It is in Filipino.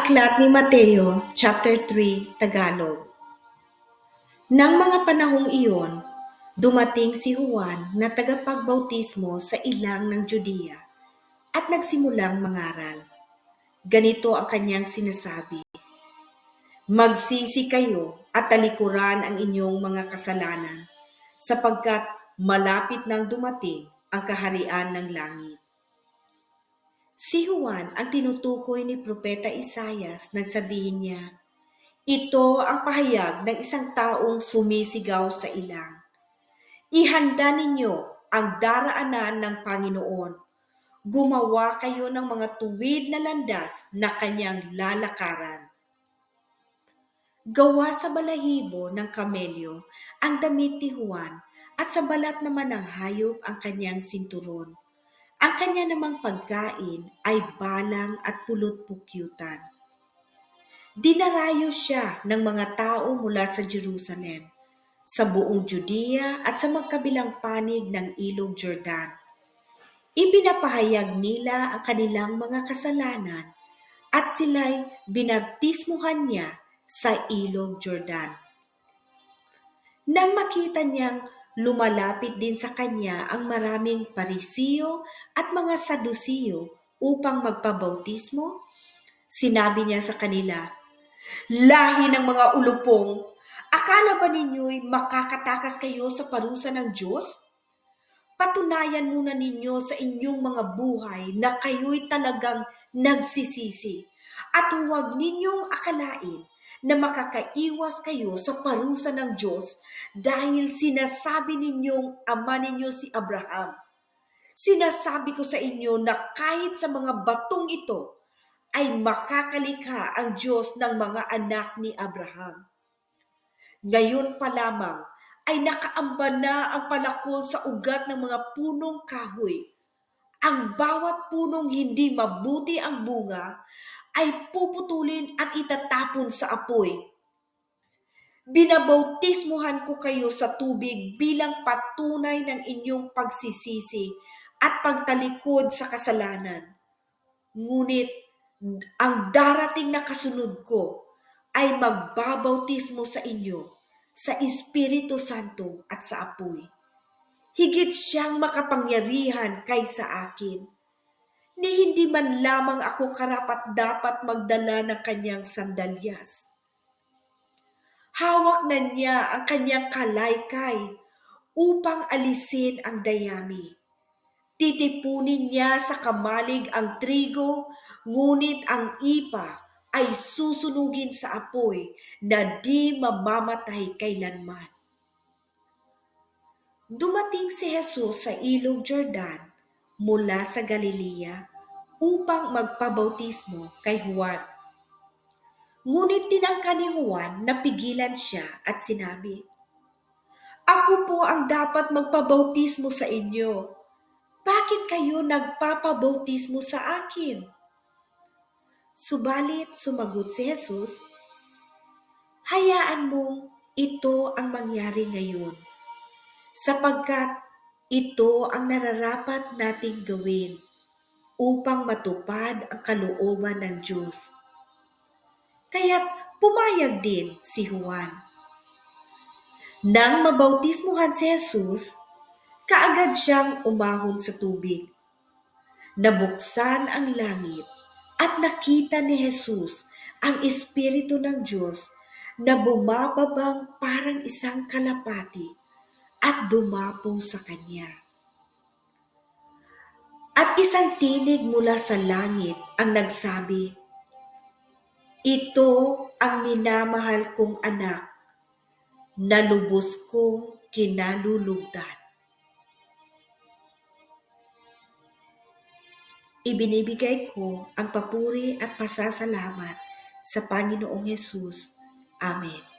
Aklat ni Mateo, chapter 3, Tagalog. Nang mga panahong iyon, dumating si Juan na tagapagbautismo sa ilang ng Judea at nagsimulang mangaral. Ganito ang kanyang sinasabi, "Magsisi kayo at talikuran ang inyong mga kasalanan, sapagkat malapit nang dumating ang kaharian ng langit." Si Juan ang tinutukoy ni Propeta Isaias, nagsabihin niya, "Ito ang pahayag ng isang taong sumisigaw sa ilang. Ihanda ninyo ang daraanan ng Panginoon. Gumawa kayo ng mga tuwid na landas na kanyang lalakaran." Gawa sa balahibo ng kamelyo ang damit ni Juan at sa balat naman ng hayop ang kanyang sinturon. Ang kanya namang pagkain ay balang at pulot-pukyutan. Dinarayo siya ng mga tao mula sa Jerusalem, sa buong Judea at sa magkabilang panig ng Ilog Jordan. Ipinapahayag nila ang kanilang mga kasalanan at sila'y binaptismuhan niya sa Ilog Jordan. Nang makita niyang lumalapit din sa kanya ang maraming Parisiyo at mga Sadusiyo upang magpabautismo, sinabi niya sa kanila, "Lahi ng mga ulupong, akala ba ninyo'y makakatakas kayo sa parusa ng Diyos? Patunayan muna ninyo sa inyong mga buhay na kayo'y talagang nagsisisi at huwag ninyong akalain na makakaiwas kayo sa parusa ng Diyos dahil sinasabi ninyong ama ninyo si Abraham. Sinasabi ko sa inyo na kahit sa mga batong ito ay makakalikha ang Diyos ng mga anak ni Abraham. Ngayon pa lamang ay nakaamba na ang palakol sa ugat ng mga punong kahoy. Ang bawat punong hindi mabuti ang bunga ay puputulin at itatapon sa apoy. Binabautismuhan ko kayo sa tubig bilang patunay ng inyong pagsisisi at pagtalikod sa kasalanan. Ngunit ang darating na kasunod ko ay magbabautismo sa inyo sa Espiritu Santo at sa apoy. Higit siyang makapangyarihan kaysa akin, ni hindi man lamang ako karapat-dapat magdala ng kanyang sandalyas. Hawak na niya ang kanyang kalaykay upang alisin ang dayami. Titipunin niya sa kamalig ang trigo, ngunit ang ipa ay susunugin sa apoy na di mamamatay kailanman." Dumating si Jesus sa Ilog Jordan mula sa Galilea upang magpabautismo kay Juan. Ngunit tinangka ni Juan na pigilan siya at sinabi, "Ako po ang dapat magpabautismo sa inyo. Bakit kayo nagpapabautismo sa akin?" Subalit sumagot si Jesus, "Hayaan mong ito ang mangyari ngayon, sapagkat ito ang nararapat nating gawin upang matupad ang kalooban ng Diyos." Kaya't pumayag din si Juan. Nang mabautismuhan si Jesus, kaagad siyang umahon sa tubig. Nabuksan ang langit at nakita ni Jesus ang Espiritu ng Diyos na bumababang parang isang kalapati at dumapo sa kanya. At isang tinig mula sa langit ang nagsabi, "Ito ang minamahal kong anak na lubos kong kinalulugdan." Ibinibigay ko ang papuri at pasasalamat sa Panginoong Hesus. Amen.